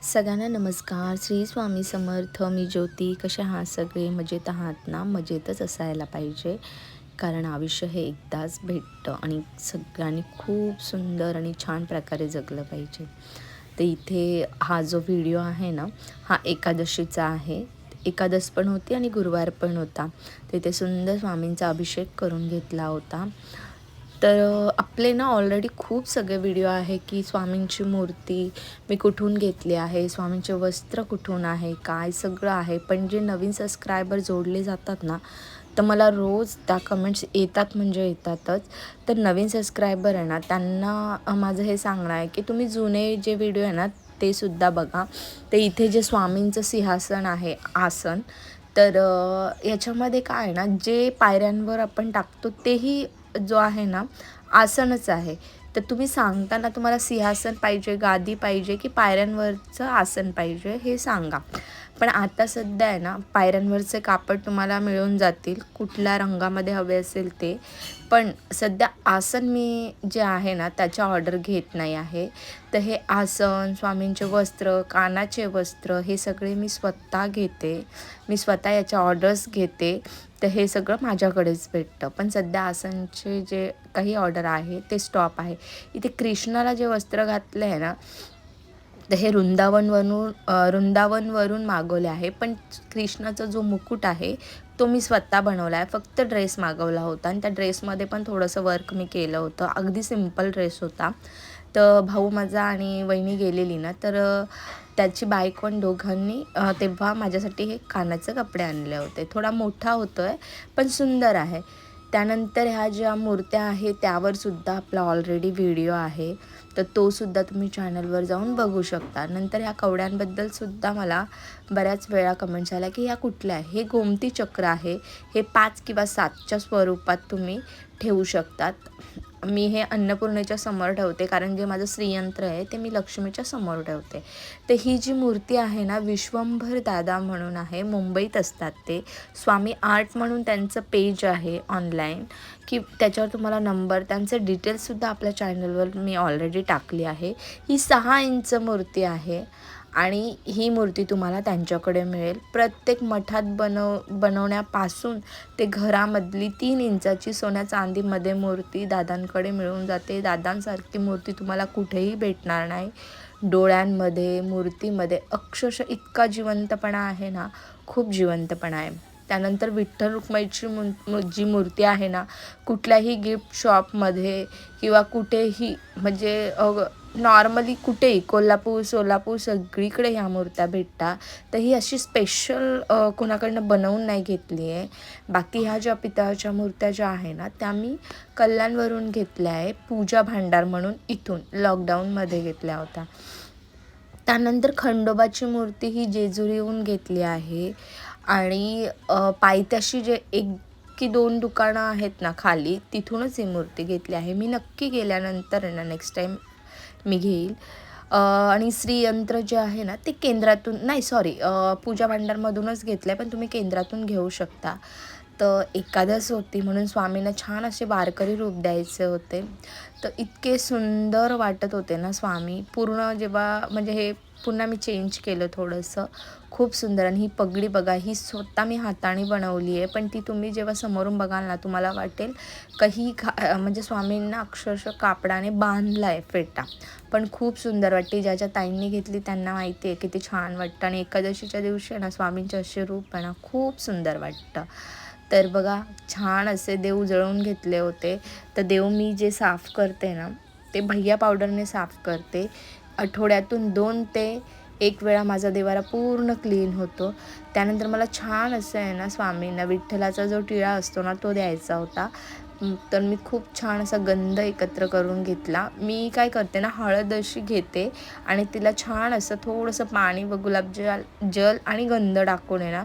सगळ्यांना नमस्कार. श्री स्वामी समर्थ. मी ज्योती. कसे आहात सगळे? मजेत आहात ना? मजेतच असायला पाहिजे, कारण आयुष्य हे एकदाच भेटतं आणि सगळ्यांनी खूप सुंदर आणि छान प्रकारे जगलं पाहिजे. तर इथे हा जो व्हिडिओ आहे ना, हा एकादशीचा आहे. एकादश पण होती आणि गुरुवार पण होता. तिथे सुंदर स्वामींचा अभिषेक करून घेतला होता. तर आपले ना ऑलरेडी खूप सगळे व्हिडिओ आहे की स्वामींची मूर्ती मी कुठून घेतली आहे, स्वामींचे वस्त्र कुठून आहे, काय सगळं आहे. पण जे नवीन सबस्क्रायबर जोडले जातात ना, तर मला रोज त्या कमेंट्स येतात म्हणजे येतातच. तर नवीन सबस्क्रायबर आहे ना, त्यांना माझं हे सांगणं आहे की तुम्ही जुने जे व्हिडिओ आहे ना, ते सुद्धा बघा. तर इथे जे स्वामींचं सिंहासन आहे, आसन, तर याच्यामध्ये काय आहे ना, जे पायऱ्यांवर आपण टाकतो तेही जो आहे ना, आसनच आहे. तर तुम्ही सांगताना तुम्हाला सिंहासन पाहिजे, गादी पाहिजे की पायऱ्यांवरचं आसन पाहिजे हे सांगा. पण आता सध्या आहे ना, पायऱ्यांवरचे कापड तुम्हाला मिळून जातील, कुठल्या रंगामध्ये हवे असेल ते. पण सध्या आसन मी जे आहे ना, त्याच्या ऑर्डर घेत नाही आहे. तर हे आसन, स्वामींचे वस्त्र, कानाचे वस्त्र हे सगळे मी स्वतः घेते. मी स्वतः याच्या ऑर्डर्स घेते. तर हे सगळं माझ्याकडेच भेटतं. पण सध्या आसनचे जे काही ऑर्डर आहे ते स्टॉप आहे. इथे कृष्णाला जे वस्त्र घातलं आहे ना, तर हे वृंदावनवरून मागवले आहे. पण कृष्णाचा जो मुकुट आहे तो मी स्वतः बनवला आहे. फक्त ड्रेस मागवला होता आणि त्या ड्रेसमध्ये पण थोडंसं वर्क मी केलं होतं. अगदी सिम्पल ड्रेस होता. तर भाऊ माझा आणि वहिनी गेलेली ना, तर त्याची बायको आणि दोघांनी तेव्हा माझ्यासाठी हे कानाचे कपडे आणले होते. थोडा मोठा होतो आहे पण सुंदर आहे. त्यानंतर ह्या ज्या मूर्त्या आहेत त्यावर सुद्धा आपला ऑलरेडी व्हिडिओ आहे. तर तो सुद्धा तुम्ही चॅनलवर जाऊन बघू शकता. नंतर ह्या कवड्यांबद्दल सुद्धा मला बऱ्याच वेळा कमेंट्स आल्या की ह्या कुठल्या आहे. हे गोमती चक्र आहे. हे 5 किंवा 7च्या स्वरूपात तुम्ही ठेवू शकतात. मी हे अन्नपूर्णेच्या समोर ठेवते, कारण जे माझं श्रीयंत्र आहे ते मी लक्ष्मीच्या समोर ठेवते. तर ही जी मूर्ती आहे ना, विश्वंभर दादा म्हणून आहे, मुंबईत असतात ते. स्वामी आर्ट म्हणून त्यांचं पेज आहे ऑनलाईन, की त्याच्यावर तुम्हाला नंबर, त्यांचे डिटेल्ससुद्धा आपल्या चॅनलवर मी ऑलरेडी टाकली आहे. ही 6 इंच मूर्ती आहे आणि ही मूर्ती तुम्हाला त्यांच्याकडे मिळेल. प्रत्येक मठात बनवण्यापासून ते घरामधली 3 इंचाची सोन्या चांदीमध्ये मूर्ती दादांकडे मिळून जाते. दादांसारखी मूर्ती तुम्हाला कुठेही भेटणार नाही. डोळ्यांमध्ये, मूर्तीमध्ये अक्षरशः इतका जिवंतपणा आहे ना, खूप जिवंतपणा आहे. त्यानंतर विठ्ठल रुक्माईची जी मूर्ती आहे ना, कुठल्याही गिफ्ट शॉपमध्ये किंवा कुठेही, म्हणजे नॉर्मली कुठेही सोलापूर सगळीकडे ह्या मूर्त्या भेटतात. तर ही अशी स्पेशल कोणाकडनं बनवून नाही घेतली आहे. बाकी ह्या ज्या पितळाच्या मूर्त्या ज्या आहे ना, त्या मी कल्याणवरून घेतल्या आहे. पूजा भांडार म्हणून इथून लॉकडाऊनमध्ये घेतल्या होत्या. त्यानंतर खंडोबाची मूर्ती ही जेजुरीहून घेतली आहे आणि पायथ्याशी जे 1 की 2 दुकानं आहेत ना खाली, तिथूनच ही मूर्ती घेतली आहे. मी नक्की गेल्यानंतर ना नेक्स्ट टाईम मी घेईल. आणि श्रीयंत्र जे आहे ना, ते केंद्रातून नाही, सॉरी, पूजा भांडारमधूनच घेतलं आहे, पण तुम्ही केंद्रातून घेऊ शकता. तर एकादश होती म्हणून स्वामींना छान असे वारकरी रूप द्यायचे होते. तर इतके सुंदर वाटत होते ना स्वामी. पूर्ण जेव्हा, म्हणजे हे पुन्हा मी चेंज केलं थोडंसं, खूप सुंदर. आणि ही पगडी बघा, ही स्वतः मी हाताने बनवली आहे, पण ती तुम्ही जेव्हा समोरून बघाल ना, तुम्हाला वाटेल काही म्हणजे स्वामींना अक्षरशः कापडाने बांधला आहे फेटा. पण खूप सुंदर वाटते. ज्याच्या ताईंनी घेतली त्यांना माहिती आहे किती छान वाटतं. आणि एकादशीच्या दिवशी ना स्वामींचे असे रूप आहे ना, खूप सुंदर वाटतं. तर बघा, छान असे देव जळवून घेतले होते. तर देव मी जे साफ करते ना, ते भैया पावडरने साफ करते. आठवड्यातून 2 ते 1 वेळा माझा देवारा पूर्ण क्लीन होतो. त्यानंतर मला छान असं आहे ना, स्वामींना विठ्ठलाचा जो टिळा असतो ना, तो द्यायचा होता. तर मी खूप छान असा गंध एकत्र करून घेतला. मी काय करते ना, हळद अशी घेते आणि तिला छान असं थोडंसं पाणी व जल आणि गंध टाकून आहे ना,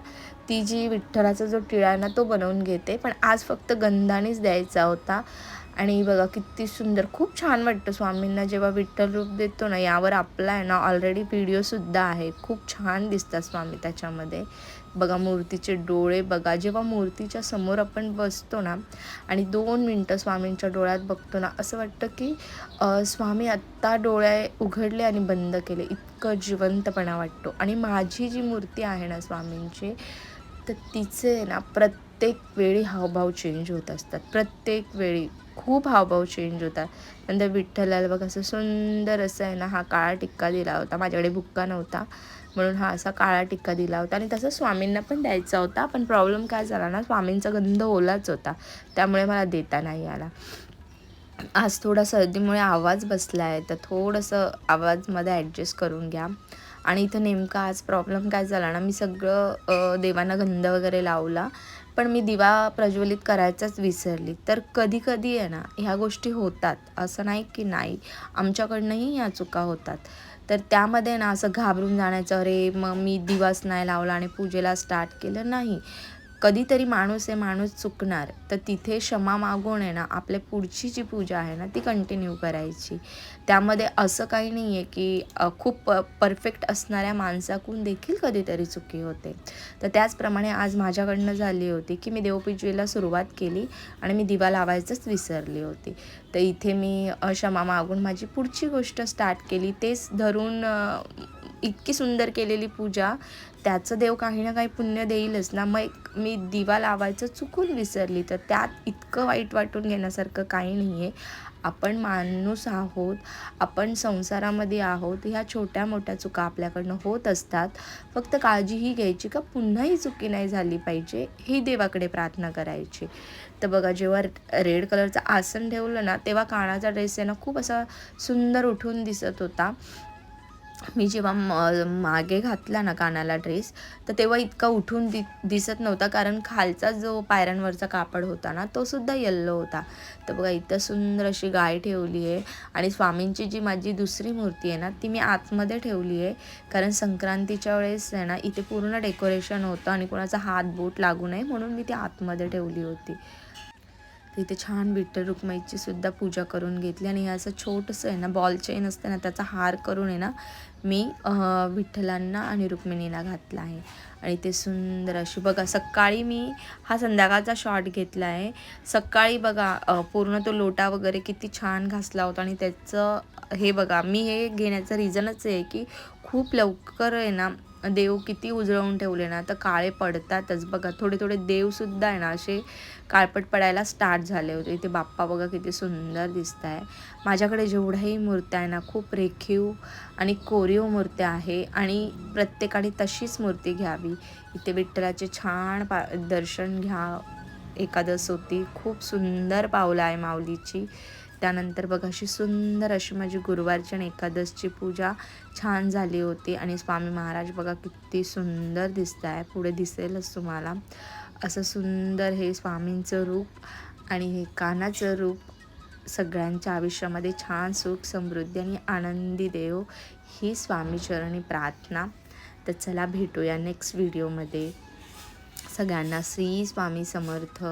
ती जी विठ्ठलाचा जो टिळा आहे ना, तो बनवून घेते. पण आज फक्त गंधानेच द्यायचा होता. आणि बघा किती सुंदर, खूप छान वाटतं स्वामींना जेव्हा विठ्ठल रूप देतो ना. यावर आपला आहे ना ऑलरेडी व्हिडिओसुद्धा आहे, खूप छान दिसतात स्वामी त्याच्यामध्ये. बघा मूर्तीचे डोळे बघा, जेव्हा मूर्तीच्या समोर आपण बसतो ना आणि 2 मिनटं स्वामींच्या डोळ्यात बघतो ना, असं वाटतं की स्वामी आत्ता डोळे उघडले आणि बंद केले, इतकं जिवंतपणा वाटतो. आणि माझी जी मूर्ती आहे ना स्वामींची, तर तिचे ना प्रत्येक वेळी हावभाव चेंज होत असतात, प्रत्येक वेळी खूप हावभाव चेंज होतात. नंतर विठ्ठलाला बघा असं सुंदर असं आहे ना, हा काळा टिक्का दिला होता, माझ्याकडे बुक्का नव्हता म्हणून हा असा काळा टिक्का दिला होता. आणि तसं स्वामींना पण द्यायचा होता, पण प्रॉब्लेम काय झाला ना, स्वामींचा गंध ओलाच होता, त्यामुळे मला देता नाही आला. आज थोडा सर्दीमुळे आवाज बसला आहे, तर थोडंसं आवाजमध्ये ॲडजस्ट करून घ्या. आणि इथं नेमका आज प्रॉब्लेम काय झाला ना, मी सगळं देवांना गंध वगैरे लावला, पण मी दिवा प्रज्वलित करायचाच विसरली. तर कधी-कधी आहे ना, ह्या गोष्टी होतात, असं नाही की नाही, आमच्याकडनंही ह्या चुका होतात. तर त्यामध्ये ना असं घाबरून जाण्याचं, अरे मग मी दिवाच नाही लावला आणि पूजेला स्टार्ट केलं, नाही. कधीतरी माणूस आहे, माणूस चुकणार, तर तिथे क्षमा मागून आहे ना, आपल्या पुढची जी पूजा आहे ना ती कंटिन्यू करायची. त्यामध्ये असं काही नाही आहे की खूप परफेक्ट असणाऱ्या माणसाकडून देखील कधीतरी चुकी होते. तर त्याचप्रमाणे आज माझ्याकडनं झाली होती की मी देवपूजेला सुरुवात केली आणि मी दिवा लावायचंच विसरली होती. तर इथे मी क्षमा मागून माझी पुढची गोष्ट स्टार्ट केली. तेच धरून इतकी सुंदर केलेली पूजा, त्याचं देव काही ना काही पुण्य देईलच ना. मग मी दिवा लावायचं चुकून विसरली, तर त्यात इतकं वाईट वाटून घेण्यासारखं काही नाही आहे. आपण माणूस आहोत, आपण संसारामध्ये आहोत, ह्या छोट्या मोठ्या चुका आपल्याकडनं होत असतात. फक्त काळजी ही घ्यायची का पुन्हा ही चुकी नाही झाली पाहिजे, ही देवाकडे प्रार्थना करायची. तर बघा जेव्हा रेड कलरचं आसन ठेवलं ना, तेव्हा कानाचा ड्रेस आहे ना खूप असा सुंदर उठून दिसत होता. मी जेव्हा मागे घातला ना कानाला ड्रेस, तर तेव्हा इतका उठून दिसत नव्हता, कारण खालचा जो पायऱ्यांवरचा कापड होता ना, तो सुद्धा येल्लो होता. तर बघा इथं सुंदर अशी गाय ठेवली आहे. आणि स्वामींची जी माझी दुसरी मूर्ती आहे ना, ती मी आतमध्ये ठेवली आहे, कारण संक्रांतीच्या वेळेस आहे ना, इथे पूर्ण डेकोरेशन होतं आणि कोणाचा हात बोट लागू नये म्हणून मी ती आतमध्ये ठेवली होती. इथे छान विठ्ठल रुक्माईची सुद्धा पूजा करून घेतली. आणि असं छोटंसं आहे ना बॉल चेन असते ना, त्याचा हार करून आहे ना मी विठ्ठलांना आणि रुक्मिणीला घातला आहे. आणि ते सुंदर अशी बघा, सकाळी मी हा संध्याकाळचा शॉट घेतला आहे. सकाळी बघा पूर्ण तो लोटा वगैरे किती छान घासला होता. आणि त्याचं हे बघा, मी हे घेण्याचं रिझनच आहे की खूप लवकर आहे ना देव किती उजळवून ठेवले ना तर काळे पडतातच. बघा थोडे थोडे देवसुद्धा आहे ना असे काळपट पडायला स्टार्ट झाले होते. इथे बाप्पा बघा किती सुंदर दिसत आहे. माझ्याकडे जेवढ्याही मूर्त्या आहे ना खूप रेखीव आणि कोरीव मूर्त्या आहे, आणि प्रत्येकाने तशीच मूर्ती घ्यावी. इथे विठ्ठलाचे छान दर्शन घ्या. एकादस होती, खूप सुंदर पावलं आहे माऊलीची. त्यानंतर बघा अशी सुंदर अशी माझी गुरुवारची आणि एकादसची पूजा छान झाली होती. आणि स्वामी महाराज बघा किती सुंदर दिसत आहे, पुढे दिसेलच तुम्हाला. असं सुंदर हे स्वामींचं रूप आणि हे कानाचं रूप सगळ्यांच्या आयुष्यामध्ये छान सुख समृद्धी आणि आनंदी देव, ही स्वामीचरणी प्रार्थना. तर चला भेटूया नेक्स्ट व्हिडिओमध्ये. सगळ्यांना श्री स्वामी समर्थ.